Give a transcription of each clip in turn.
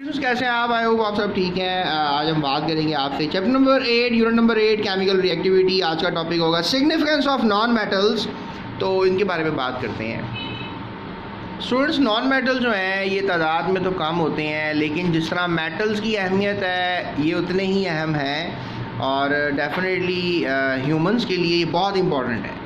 कैसे हैं आप? आई होप आप सब ठीक हैं। आज हम बात करेंगे आपसे chapter number 8 unit number 8 chemical reactivity. आज का टॉपिक होगा सिग्निफिकेंस ऑफ नॉन मेटल्स। तो इनके बारे में बात करते हैं। स्टूडेंट्स, नॉन मेटल जो हैं ये तादाद में तो कम होते हैं, लेकिन जिस तरह मेटल्स की अहमियत है ये उतने ही अहम हैं और डेफिनेटली ह्यूमंस के लिए ये बहुत इंपॉर्टेंट है।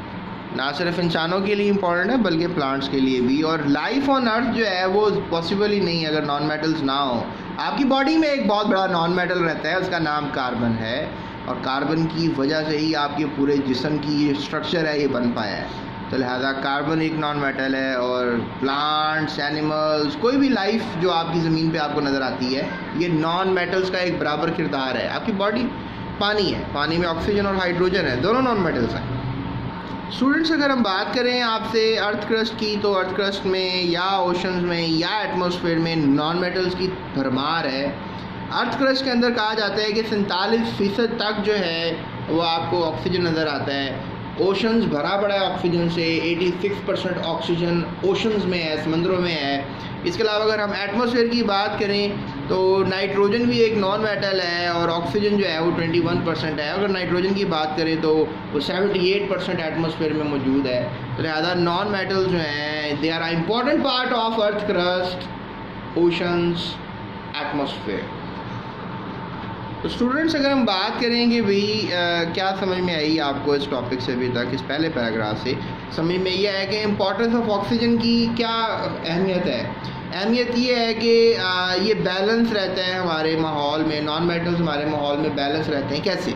ना सिर्फ इंसानों के लिए इम्पॉर्टेंट है बल्कि प्लांट्स के लिए भी। और लाइफ ऑन अर्थ जो है वो पॉसिबल ही नहीं अगर नॉन मेटल्स ना हो। आपकी बॉडी में एक बहुत बड़ा नॉन मेटल रहता है, उसका नाम कार्बन है, और कार्बन की वजह से ही आपके पूरे जिस्म की ये स्ट्रक्चर है ये बन पाया है। तो लिहाजा कार्बन एक नॉन मेटल है। और प्लांट्स, एनिमल्स, कोई भी लाइफ जो आपकी ज़मीन पे आपको नज़र आती है ये नॉन मेटल्स का एक बराबर किरदार है। आपकी बॉडी पानी है, पानी में ऑक्सीजन और हाइड्रोजन है, दोनों नॉन मेटल्स हैं। स्टूडेंट्स, अगर हम बात करें आपसे अर्थ क्रस्ट की, तो अर्थ क्रस्ट में या ओशंस में या एटमॉस्फेयर में नॉन मेटल्स की भरमार है। अर्थ क्रस्ट के अंदर कहा जाता है कि 47% तक जो है वो आपको ऑक्सीजन नज़र आता है। ओशंस भरा पड़ा है ऑक्सीजन से, 86% ऑक्सीजन ओशंस में है, समंदरों में है। इसके अलावा अगर हम एटमॉस्फेयर की बात करें तो नाइट्रोजन भी एक नॉन मेटल है और ऑक्सीजन जो है वो 21% है। अगर नाइट्रोजन की बात करें तो वो 78% एटमॉस्फेयर में मौजूद है। तो लिहाजा नॉन मेटल जो हैं they are important part of earth crust, oceans, atmosphere. तो स्टूडेंट्स, अगर हम बात करें कि भाई क्या समझ में आई आपको इस टॉपिक से अभी तक, इस पहले पैराग्राफ से समझ में यह है कि इम्पोर्टेंस ऑफ ऑक्सीजन की क्या अहमियत है। अहमियत ये है कि ये बैलेंस रहता है हमारे माहौल में। नॉन मेटल्स हमारे माहौल में बैलेंस रहते हैं कैसे?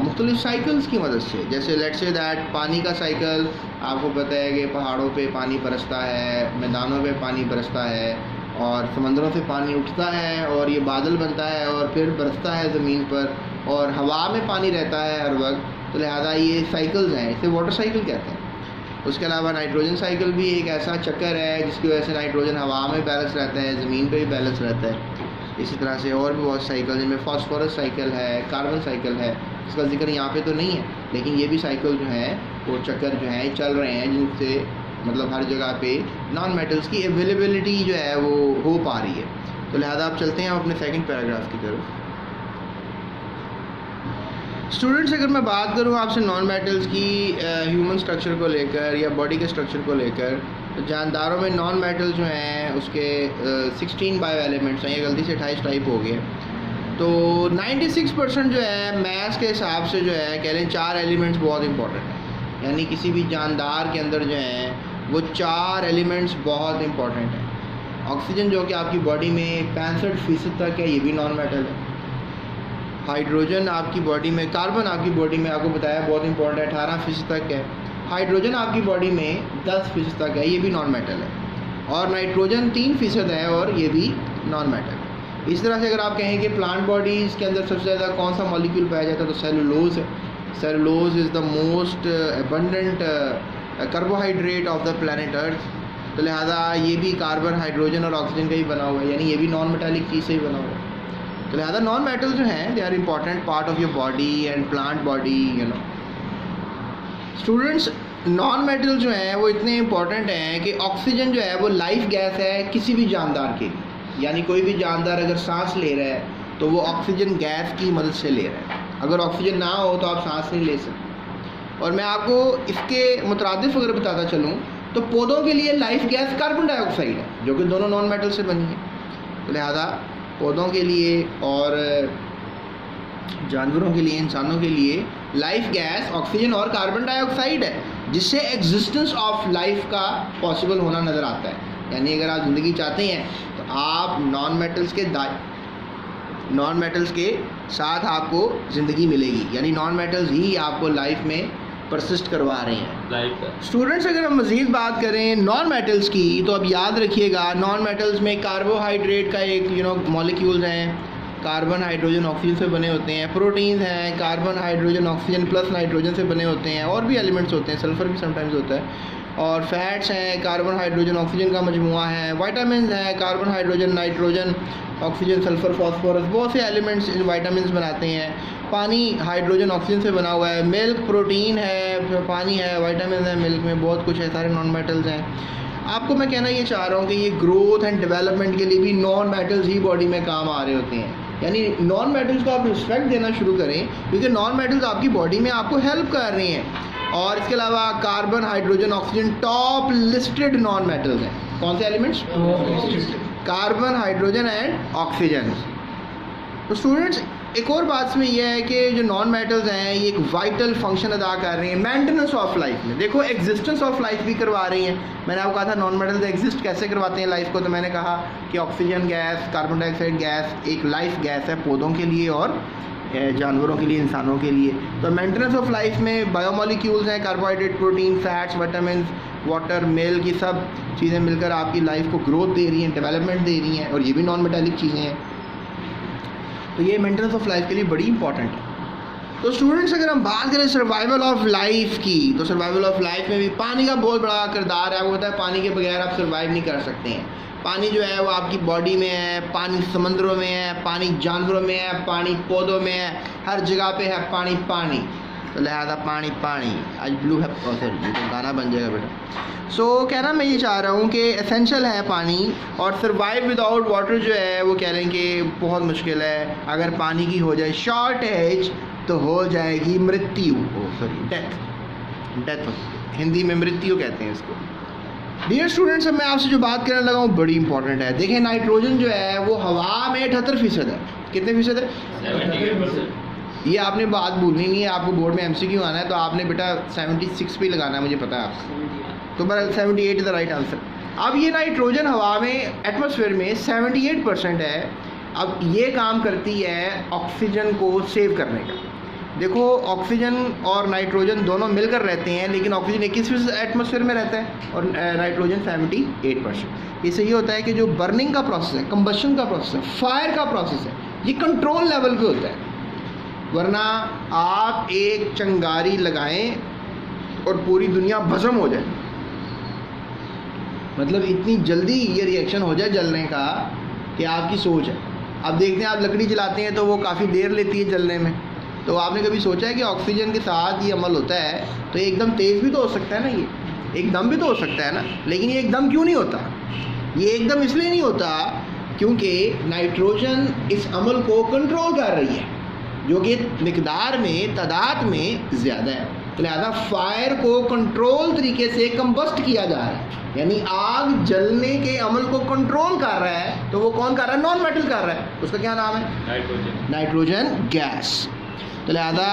मुख्तलिफ साइकिल्स की मदद से। जैसे लेट्स से दैट पानी का साइकिल, आपको पता है कि पहाड़ों पे पानी बरसता है, मैदानों पे पानी बरसता है, और समंदरों से पानी उठता है और ये बादल बनता है और फिर बरसता है ज़मीन पर, और हवा में पानी रहता है हर वक्त। तो लिहाजा ये साइकिल्स हैं, इसे वाटर साइकिल कहते हैं। उसके अलावा नाइट्रोजन साइकिल भी एक ऐसा चक्कर है जिसकी वजह से नाइट्रोजन हवा में बैलेंस रहता है, ज़मीन पे भी बैलेंस रहता है। इसी तरह से और भी बहुत साइकिल, जिनमें फास्फोरस साइकिल है, कार्बन साइकिल है, इसका जिक्र यहाँ पे तो नहीं है, लेकिन ये भी साइकिल जो है वो चक्कर जो है चल रहे हैं, जिनसे मतलब हर जगह पे नॉन मेटल्स की अवेलेबिलिटी जो है वो हो पा रही है। तो लिहाजा आप चलते हैं अपने सेकंड पैराग्राफ की तरफ। स्टूडेंट्स, अगर मैं बात करूं आपसे नॉन मेटल्स की ह्यूमन स्ट्रक्चर को लेकर या बॉडी के स्ट्रक्चर को लेकर, तो जानदारों में नॉन मेटल जो हैं उसके 16 बायो एलिमेंट्स हैं। ये गलती से 28 टाइप हो गए। तो 96% जो है मैथ्स के हिसाब से जो है कह लें 4 एलिमेंट्स बहुत इंपॉर्टेंट हैं। यानी किसी भी जानदार के अंदर जो हैं वो 4 एलिमेंट्स बहुत इंपॉर्टेंट हैं। ऑक्सीजन जो कि आपकी बॉडी में 65% तक है, ये भी नॉन मेटल है। हाइड्रोजन आपकी बॉडी में, कार्बन आपकी बॉडी में आपको बताया बहुत इंपॉर्टेंट है, 18% तक है। हाइड्रोजन आपकी बॉडी में 10% तक है, ये भी नॉन मेटल है। और नाइट्रोजन 3% है और ये भी नॉन मेटल है। इस तरह से अगर आप कहें कि प्लांट बॉडीज़ के अंदर सबसे ज़्यादा कौन सा मॉलिक्यूल पाया जाता है तो सेलुलोज है। Cellulose is the most abundant carbohydrate of the planet earth. तो लिहाजा ये भी कार्बन, हाइड्रोजन और ऑक्सीजन का ही बना हुआ है, यानी ये भी नॉन मेटालिक चीज़ से ही बना हुआ है। तो लिहाजा नॉन मेटल जो हैं they are important part of your body and plant body, you know. Students, non metal जो हैं वो इतने इम्पॉर्टेंट हैं कि ऑक्सीजन जो है वो लाइफ गैस है किसी भी जानदार के लिए। यानी कोई भी जानदार अगर सांस ले रहा है तो वो ऑक्सीजन गैस की मदद से ले रहा है। अगर ऑक्सीजन ना हो तो आप सांस नहीं ले सकते। और मैं आपको इसके मुतरादिफ अगर बताता चलूँ तो पौधों के लिए लाइफ गैस कार्बन डाइऑक्साइड है, जो कि दोनों नॉन मेटल से बनी है। तो लिहाजा पौधों के लिए और जानवरों के लिए, इंसानों के लिए लाइफ गैस ऑक्सीजन और कार्बन डाइऑक्साइड है, जिससे एग्जिस्टेंस ऑफ लाइफ का पॉसिबल होना नज़र आता है। यानी अगर आप ज़िंदगी चाहते हैं तो आप नॉन मेटल्स के साथ आपको ज़िंदगी मिलेगी, यानी नॉन मेटल्स ही आपको लाइफ में परसिस्ट करवा रहे हैं। स्टूडेंट्स, अगर हम मज़ीद बात करें नॉन मेटल्स की तो अब याद रखिएगा नॉन मेटल्स में कार्बोहाइड्रेट का एक मॉलिक्यूल्स हैं, कार्बन, हाइड्रोजन, ऑक्सीजन से बने होते हैं। प्रोटीन्स हैं, carbon, hydrogen, oxygen plus nitrogen से बने होते हैं। और भी एलिमेंट्स होते हैं, सल्फ़र भी समटाइम्स होता है। और फैट्स हैं, कार्बन, हाइड्रोजन, ऑक्सीजन का मजमुआ है। विटामिन्स हैं, carbon, hydrogen, nitrogen, oxygen, sulphur, phosphorus, बहुत से एलिमेंट्स विटामिन्स बनाते हैं। पानी हाइड्रोजन, ऑक्सीजन से बना हुआ है। मिल्क प्रोटीन है, पानी है, विटामिन है मिल्क में, बहुत कुछ है, सारे नॉन मेटल्स हैं। आपको मैं कहना ये चाह रहा हूँ कि ये ग्रोथ एंड डेवलपमेंट के लिए भी नॉन मेटल्स ही बॉडी में काम आ रहे होते हैं। यानी नॉन मेटल्स को आप रिस्पेक्ट देना शुरू करें, क्योंकि नॉन मेटल्स आपकी बॉडी में आपको हेल्प कर रही हैं। और इसके अलावा carbon, hydrogen, oxygen top listed non metals हैं। कौन से elements? Carbon, hydrogen and oxygen. तो स्टूडेंट्स, एक और बात इसमें यह है कि जो नॉन मेटल्स हैं ये एक वाइटल फंक्शन अदा कर रहे हैं मेंटेनेंस ऑफ लाइफ में। देखो, एग्जिस्टेंस ऑफ लाइफ भी करवा रही हैं। मैंने आपको कहा था नॉन मेटल्स एग्जिस्ट कैसे करवाते हैं लाइफ को, तो मैंने कहा कि oxygen gas, carbon dioxide gas एक लाइफ गैस है पौधों के लिए और जानवरों के लिए, इंसानों के लिए। तो मेंटेनेंस ऑफ लाइफ में बायोमोलिक्यूल्स हैं, carbohydrate, protein, fats, vitamin, water, milk, ये सब चीज़ें मिलकर आपकी लाइफ को ग्रोथ दे रही हैं, डेवलपमेंट दे रही हैं, और ये भी नॉन मेटालिक चीज़ें हैं। तो ये मेंटेनेंस ऑफ लाइफ के लिए बड़ी इंपॉर्टेंट है। तो स्टूडेंट्स, अगर हम बात करें सर्वाइवल ऑफ लाइफ की, तो सर्वाइवल ऑफ लाइफ में भी पानी का बहुत बड़ा किरदार है। आपको पता है पानी के बगैर आप सर्वाइव नहीं कर सकते हैं। पानी जो है वो आपकी बॉडी में है, पानी समंदरों में है, पानी जानवरों में है, पानी पौधों में है, हर जगह पे है पानी पानी। तो लिहाजा पानी पानी, आज ब्लू है, सॉरी ये तो गाना बन जाएगा बेटा। सो कहना मैं ये चाह रहा हूँ कि एसेंशियल है पानी, और सर्वाइव विदाउट वाटर जो है वो कह रहे हैं कि बहुत मुश्किल है। अगर पानी की हो जाए शॉर्टेज तो हो जाएगी मृत्यु, सॉरी डेथ हिंदी में मृत्यु कहते हैं इसको। डियर स्टूडेंट्स, अब मैं आपसे जो बात करने लगा हूँ बड़ी इंपॉर्टेंट है। देखें, नाइट्रोजन जो है वो हवा में 78% है। कितने फीसद है? 70%। ये आपने बात भूलनी नहीं है। आपको बोर्ड में MCQ आना है तो आपने बेटा 76 पे लगाना है, मुझे पता है आपको। तो बस 78 इज़ द राइट आंसर। अब ये नाइट्रोजन हवा में एटमॉस्फेयर में 78% है। अब ये काम करती है ऑक्सीजन को सेव करने का। देखो, ऑक्सीजन और नाइट्रोजन दोनों मिलकर रहते हैं, लेकिन ऑक्सीजन 21% एटमॉस्फेयर में रहता है और नाइट्रोजन 78%। इससे ये होता है कि जो बर्निंग का प्रोसेस है, कंबशन का प्रोसेस है, फायर का प्रोसेस है, ये कंट्रोल लेवल पे होता है। वरना आप एक चिंगारी लगाएं और पूरी दुनिया भस्म हो जाए, मतलब इतनी जल्दी ये रिएक्शन हो जाए जलने का कि आपकी सोच है। अब देखते हैं, आप लकड़ी जलाते हैं तो वो काफ़ी देर लेती है जलने में। तो आपने कभी सोचा है कि ऑक्सीजन के साथ ये अमल होता है तो ये एकदम तेज़ भी तो हो सकता है ना, ये एकदम भी तो हो सकता है ना। लेकिन ये एकदम क्यों नहीं होता? ये एकदम इसलिए नहीं होता क्योंकि नाइट्रोजन इस अमल को कंट्रोल कर रही है, जो कि मिकदार में, तादाद में ज़्यादा है। तो लिहाजा फायर को कंट्रोल तरीके से कंबस्ट किया जा रहा है, यानी आग जलने के अमल को कंट्रोल कर रहा है। तो वो कौन कर रहा है? नॉन मेटल कर रहा है। उसका क्या नाम है? Nitrogen gas. तो लिहाजा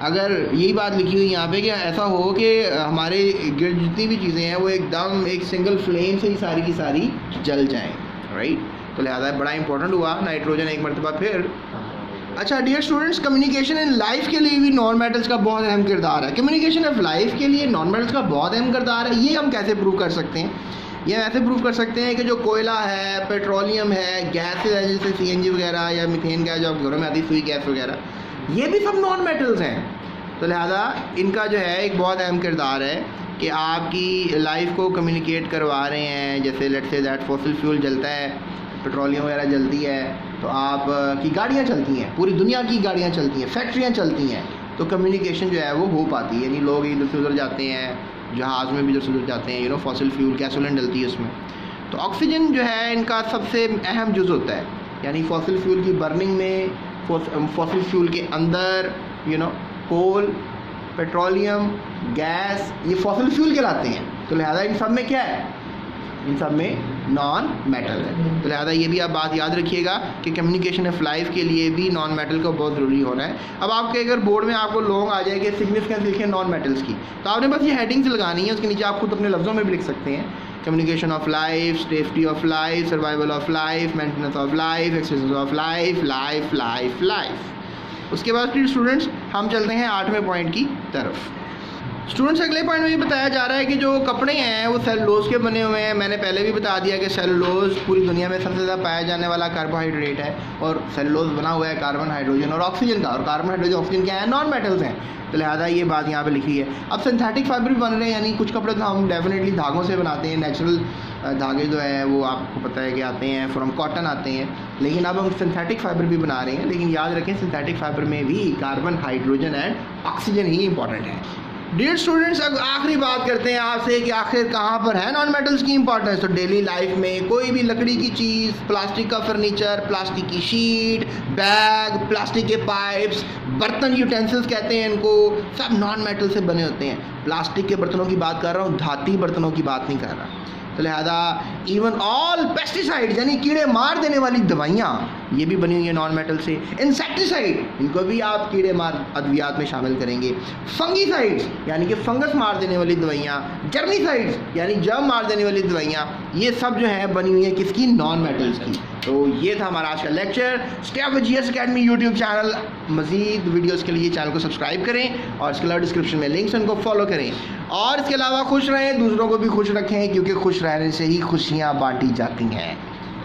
अगर यही बात लिखी हुई यहाँ पे कि ऐसा हो कि हमारे गिर्द जितनी भी चीज़ें हैं वो एकदम एक सिंगल फ्लेम से ही सारी की सारी जल जाएँ, राइट। तो लिहाजा बड़ा इंपॉर्टेंट हुआ नाइट्रोजन एक मरतबा फिर। अच्छा dear students, communication in life के लिए भी नॉन मेटल्स का बहुत अहम किरदार है। कम्युनिकेशन ऑफ लाइफ के लिए नॉन मेटल्स का बहुत अहम किरदार है। ये हम कैसे प्रूव कर सकते हैं? ये ऐसे प्रूव कर सकते हैं कि जो कोयला है, पेट्रोलियम है, गैसेज है जैसे CNG वगैरह या मीथेन गैस जो घरों में आती है, सुई गैस वगैरह, ये भी सब नॉन मेटल्स हैं। तो लिहाजा इनका जो है एक बहुत अहम किरदार है कि आपकी लाइफ को कम्युनिकेट करवा रहे हैं। जैसे let's say that fossil fuel जलता है, पेट्रोलियम वगैरह जलती है, तो आप की गाड़ियाँ चलती हैं, पूरी दुनिया की गाड़ियाँ चलती हैं, फैक्ट्रियाँ चलती हैं, तो कम्युनिकेशन जो है वो हो पाती है। यानी लोग इधर से उधर जाते हैं, जहाज़ में भी इधर से उधर जाते हैं, फॉसिल फ्यूल गैसोलीन डलती है उसमें। तो ऑक्सीजन जो है इनका सबसे अहम जुज़ होता है। यानी फॉसिल फ्यूल की बर्निंग में, फॉसिल फ्यूल के अंदर कोल, पेट्रोलियम, गैस, ये फॉसिल फ्यूल कहलाते हैं। तो लिहाजा इन सब में क्या है? इन सब में नॉन मेटल है। तो लिहाजा ये भी आप बात याद रखिएगा कि कम्युनिकेशन ऑफ लाइफ के लिए भी नॉन मेटल का बहुत ज़रूरी होना है। अब आपके अगर बोर्ड में आपको लॉन्ग आ जाए कि सिग्निफिकेंस लिखे नॉन मेटल्स की, तो आपने बस ये हेडिंग्स लगानी है, उसके नीचे आप खुद अपने लफ्ज़ों में भी लिख सकते हैं। Communication of life, safety of life, survival of life, maintenance of life, exercise of life, life life life. उसके बाद फिर स्टूडेंट्स हम चलते हैं 8वें पॉइंट की तरफ। स्टूडेंट्स अगले पॉइंट में ये बताया जा रहा है कि जो कपड़े हैं वो सेलुलोज के बने हुए हैं। मैंने पहले भी बता दिया कि सेलुलोज पूरी दुनिया में सबसे ज़्यादा पाया जाने वाला कार्बोहाइड्रेट है, और सेलुलोज बना हुआ है कार्बन, हाइड्रोजन और ऑक्सीजन का, और कार्बन, हाइड्रोजन, ऑक्सीजन क्या है? नॉन मेटल्स हैं। तो लिहाजा ये बात यहाँ पे लिखी है। अब सिंथेटिक फाइबर भी बन रहे हैं, यानी कुछ कपड़े तो हम डेफिनेटली धागों से बनाते हैं, नेचुरल धागे जो है वो आपको पता है कि आते हैं फ्रॉम कॉटन आते हैं, लेकिन अब हम सिंथेटिक फाइबर भी बना रहे हैं। लेकिन याद रखें सिंथेटिक फाइबर में भी carbon, hydrogen and oxygen he important है। डियर स्टूडेंट्स, अब आखिरी बात करते हैं आपसे कि आखिर कहाँ पर है नॉन मेटल्स की इंपॉर्टेंस। तो डेली लाइफ में कोई भी लकड़ी की चीज़, प्लास्टिक का फर्नीचर, प्लास्टिक की शीट, बैग, प्लास्टिक के पाइप्स, बर्तन, यूटेंसिल्स कहते हैं इनको, सब नॉन मेटल से बने होते हैं। प्लास्टिक के बर्तनों की बात कर रहा हूँ, धाती बर्तनों की बात नहीं कर रहा। तो लिहाजा इवन ऑल पेस्टिसाइड यानी कीड़े मार देने वाली दवाइयाँ ये भी बनी हुई है नॉन मेटल से। इंसेक्टिसाइड इनको भी आप कीड़े मार अद्वियात में शामिल करेंगे। फंगीसाइड्स यानी कि फंगस मार देने वाली दवाइयाँ, जर्मीसाइड्स यानी जर्म मार देने वाली दवाइयाँ, ये सब जो है बनी हुई है किसकी, नॉन मेटल्स की। तो ये था हमारा आज का lecture. Stay with GS academy YouTube channel. मज़ीद वीडियोस के लिए चैनल को सब्सक्राइब करें और इसके अलावा डिस्क्रिप्शन में लिंक्स उनको फॉलो करें। और इसके अलावा खुश रहें, दूसरों को भी खुश रखें, क्योंकि खुश रहने से ही खुशियाँ बांटी जाती हैं।